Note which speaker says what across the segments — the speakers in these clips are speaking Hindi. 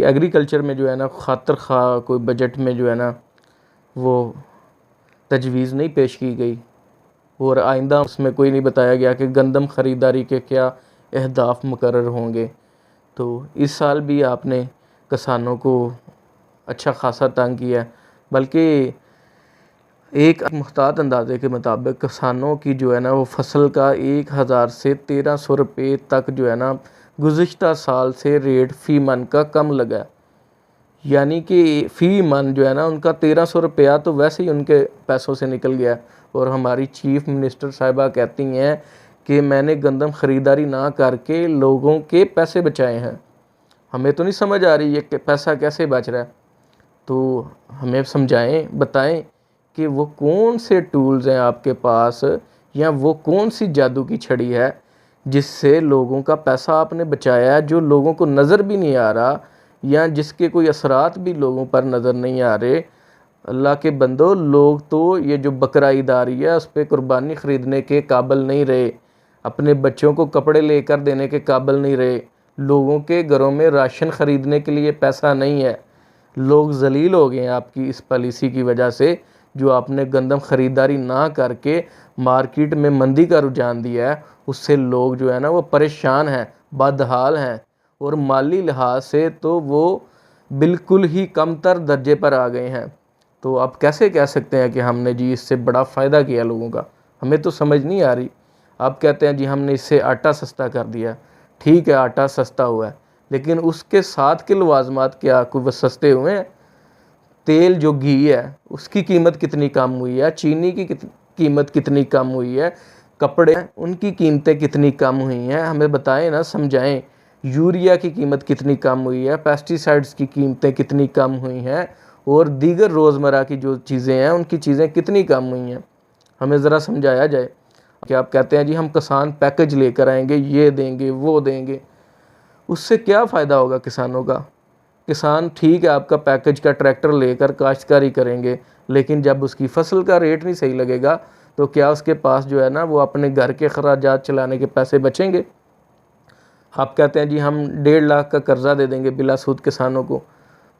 Speaker 1: एग्रीकल्चर में जो है ना खातर खा कोई बजट में जो है ना वो तजवीज़ नहीं पेश की गई, और आइंदा उसमें कोई नहीं बताया गया कि गंदम ख़रीदारी के क्या अहदाफ मुकर्रर होंगे। तो इस साल भी आपने किसानों को अच्छा खासा तंग किया है, बल्कि एक मुहतात अंदाजे के मुताबिक किसानों की जो है ना वो फसल का 1000 से 1300 रुपये तक जो है ना गुज़िश्ता साल से रेट फ़ी मन का कम लगा है। यानी कि फ़ी मन जो है ना उनका 1300 रुपया तो वैसे ही उनके पैसों से निकल गया। और हमारी चीफ़ मिनिस्टर साहिबा कहती हैं कि मैंने गंदम ख़रीदारी ना करके लोगों के पैसे बचाए हैं। हमें तो नहीं समझ आ रही है कि पैसा कैसे बच रहा है, तो हमें समझाएं, बताएं कि वो कौन से टूल्स हैं आपके पास, या वो कौन सी जादू की छड़ी है जिससे लोगों का पैसा आपने बचाया है, जो लोगों को नज़र भी नहीं आ रहा, या जिसके कोई असरात भी लोगों पर नज़र नहीं आ रहे। अल्लाह के बंदो, लोग तो ये जो बकरा ईद आ रही है उस पर कुर्बानी ख़रीदने के काबिल नहीं रहे, अपने बच्चों को कपड़े लेकर देने के काबिल नहीं रहे, लोगों के घरों में राशन ख़रीदने के लिए पैसा नहीं है। लोग जलील हो गए हैं आपकी इस पॉलिसी की वजह से, जो आपने गंदम ख़रीदारी ना करके मार्केट में मंदी का रुझान दिया है। उससे लोग जो है ना वो परेशान हैं, बदहाल हैं, और माली लिहाज से तो वो बिल्कुल ही कमतर दर्जे पर आ गए हैं। तो आप कैसे कह सकते हैं कि हमने जी इससे बड़ा फ़ायदा किया लोगों का? हमें तो समझ नहीं आ रही। आप कहते हैं जी हमने इससे आटा सस्ता कर दिया। ठीक है, आटा सस्ता हुआ है, लेकिन उसके साथ के लवाजमात क्या कोई वो सस्ते हुए हैं? तेल जो घी है उसकी कीमत कितनी कम हुई है, चीनी की कीमत कितनी कम हुई है, कपड़े उनकी कीमतें कितनी कम हुई हैं? हमें बताएं ना, समझाएं। यूरिया की कीमत कितनी कम हुई है, पेस्टिसाइड्स की कीमतें कितनी कम हुई हैं, और दीगर रोज़मर्रा की जो चीज़ें हैं उनकी चीज़ें कितनी कम हुई हैं? हमें ज़रा समझाया जाए। कि आप कहते हैं जी हम किसान पैकेज लेकर आएंगे, ये देंगे वो देंगे, उससे क्या फ़ायदा होगा किसानों का? किसान ठीक है आपका पैकेज का ट्रैक्टर लेकर काश्तकारी करेंगे, लेकिन जब उसकी फसल का रेट नहीं सही लगेगा तो क्या उसके पास जो है ना वो अपने घर के अखराजात चलाने के पैसे बचेंगे? आप कहते हैं जी हम 1.5 लाख का कर्ज़ा दे देंगे बिला सूद किसानों को,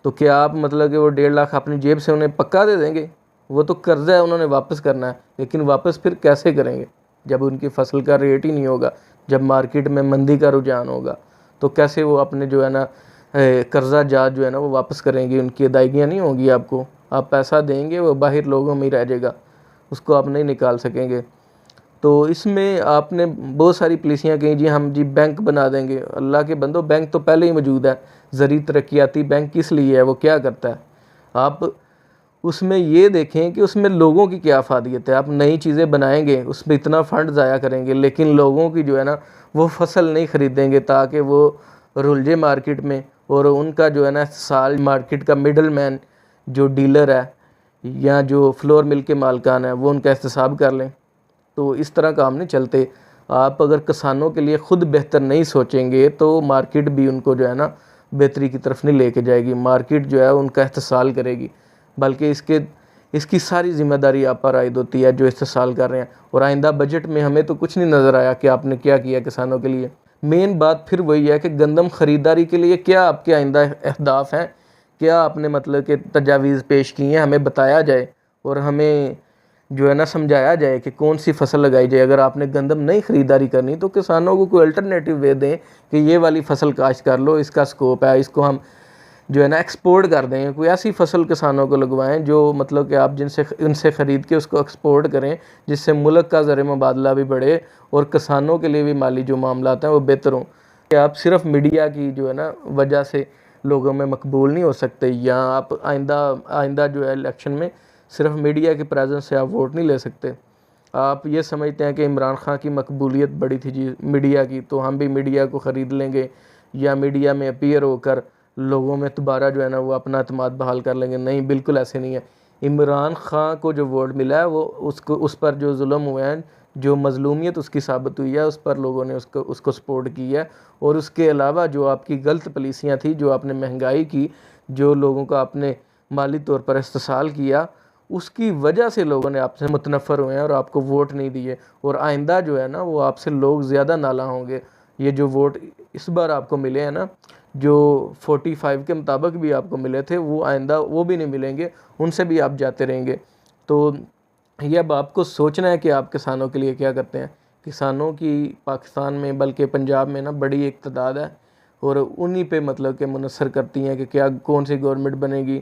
Speaker 1: तो क्या आप मतलब कि वो 1.5 लाख अपनी जेब से उन्हें पक्का दे देंगे? वो तो कर्ज़ा है, उन्होंने वापस करना है, लेकिन वापस फिर कैसे करेंगे जब उनकी फसल का रेट ही नहीं होगा, जब मार्केट में मंदी का रुझान होगा? तो कैसे वो अपने जो है ना कर्ज़ा जात जो है ना वो वापस करेंगे? उनकी अदायगियाँ नहीं होंगी आपको। आप पैसा देंगे वो बाहर लोगों में ही रह जाएगा, उसको आप नहीं निकाल सकेंगे। तो इसमें आपने बहुत सारी पॉलिसियाँ कही जी हम जी बैंक बना देंगे। अल्लाह के बंदो, बैंक तो पहले ही मौजूद है। ज़री तरक्याती बैंक किस लिए है, वो क्या करता है? आप उसमें ये देखें कि उसमें लोगों की क्या फ़ायदियत है। आप नई चीज़ें बनाएंगे, उसमें इतना फ़ंड ज़ाया करेंगे, लेकिन लोगों की जो है ना वो फसल नहीं ख़रीदेंगे ताकि वो रुलझे मार्केट में, और उनका जो है ना साल मार्केट का मिडल मैन जो डीलर है या जो फ्लोर मिल के मालकान है वो उनका एहतसाब कर लें। तो इस तरह काम नहीं चलते। आप अगर किसानों के लिए ख़ुद बेहतर नहीं सोचेंगे तो मार्केट भी उनको जो है ना बेहतरी की तरफ नहीं लेके जाएगी। मार्केट जो है उनका इस्तेसाल करेगी, बल्कि इसकी सारी ज़िम्मेदारी आप पर आयद होती है जो इस्तेसाल कर रहे हैं। और आइंदा बजट में हमें तो कुछ नहीं नज़र आया कि आपने क्या किया किसानों के लिए। मेन बात फिर वही है कि गंदम ख़रीदारी के लिए क्या आपके आइंदा अहदाफ हैं, क्या आपने मतलब कि तजावीज़ पेश की हैं? हमें बताया जाए और हमें जो है ना समझाया जाए कि कौन सी फसल लगाई जाए। अगर आपने गंदम नहीं ख़रीदारी करनी तो किसानों को कोई अल्टरनेटिव वे दें कि ये वाली फसल काश्त कर लो, इसका स्कोप है, इसको हम जो है ना एक्सपोर्ट कर दें। कोई ऐसी फसल किसानों को लगवाएं जो मतलब कि आप जिनसे उनसे ख़रीद के उसको एक्सपोर्ट करें, जिससे मुल्क का ज़र मुबादला भी बढ़े और किसानों के लिए भी माली जो मामलात हैं वो बेहतर हों। कि आप सिर्फ मीडिया की जो है ना वजह से लोगों में मकबूल नहीं हो सकते, या आप आइंदा जो है इलेक्शन में सिर्फ मीडिया की प्रेजेंस से आप वोट नहीं ले सकते। आप ये समझते हैं कि इमरान खान की मकबूलियत बड़ी थी जी मीडिया की, तो हम भी मीडिया को ख़रीद लेंगे या मीडिया में अपीयर होकर लोगों में दोबारा जो है ना वो अपना अतमाद बहाल कर लेंगे। नहीं, बिल्कुल ऐसे नहीं है। इमरान खान को जो वोट मिला है वो उस पर जो जुल्म हुए हैं, जो मज़लूमियत उसकी साबित हुई है, उस पर लोगों ने उसको सपोर्ट की है। और उसके अलावा जो आपकी गलत पॉलिसियाँ थी, जो आपने महंगाई की, जो लोगों का आपने माली तौर पर इस्तेसाल किया, उसकी वजह से लोगों ने आपसे मुतनफ़र हुए हैं और आपको वोट नहीं दिए। और आइंदा जो है ना वो आपसे लोग ज़्यादा नाला होंगे। ये जो वोट इस बार आपको मिले हैं ना, जो 45 के मुताबिक भी आपको मिले थे वो आइंदा वो भी नहीं मिलेंगे, उनसे भी आप जाते रहेंगे। तो ये अब आपको सोचना है कि आप किसानों के लिए क्या करते हैं। किसानों की पाकिस्तान में बल्कि पंजाब में ना बड़ी एक तादाद है और उन्हीं पे मतलब कि मुनसर करती हैं कि क्या कौन सी गवर्नमेंट बनेगी,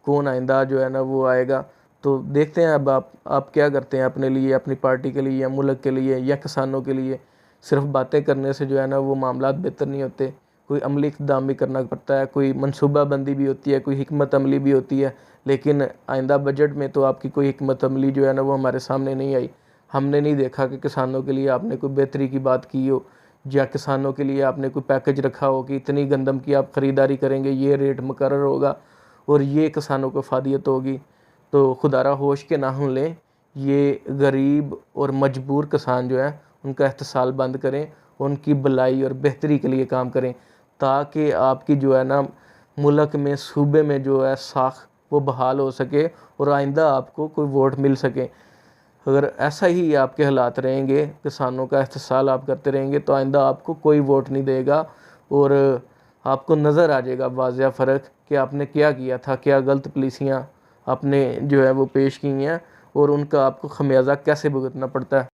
Speaker 1: कौन आइंदा जो है ना वो आएगा। तो देखते हैं अब आप क्या करते हैं अपने लिए, अपनी पार्टी के लिए या मुल्क के लिए या किसानों के लिए। सिर्फ बातें करने से जो है ना वो मामलात बेहतर नहीं होते, कोई अमली इक़दाम भी करना पड़ता है, कोई मनसूबाबंदी भी होती है, कोई हिकमत अमली भी होती है। लेकिन आइंदा बजट में तो आपकी कोई हिकमत अमली जो है ना वो हमारे सामने नहीं आई। हमने नहीं देखा कि किसानों के लिए आपने कोई बेहतरी की बात की हो या किसानों के लिए आपने कोई पैकेज रखा हो कि इतनी गंदम की आप ख़रीदारी करेंगे, ये रेट मुकर्रर होगा और ये किसानों को फ़ायदियत होगी। तो खुदारा होश के नाम लें, ये गरीब और मजबूर किसान जो है उनका एहतसाल बंद करें, उनकी भलाई और बेहतरी के लिए काम करें, ताकि आपकी जो है ना मुल्क में सूबे में जो है साख वो बहाल हो सके और आइंदा आपको कोई वोट मिल सके। अगर ऐसा ही आपके हालात रहेंगे, किसानों का एहतसाल आप करते रहेंगे, तो आइंदा आपको कोई वोट नहीं देगा और आपको नज़र आ जाएगा वाज़िया फ़र्क कि आपने क्या किया था, क्या गलत पॉलिसियाँ आपने जो है वो पेश की हैं और उनका आपको खमियाजा कैसे भुगतना पड़ता है।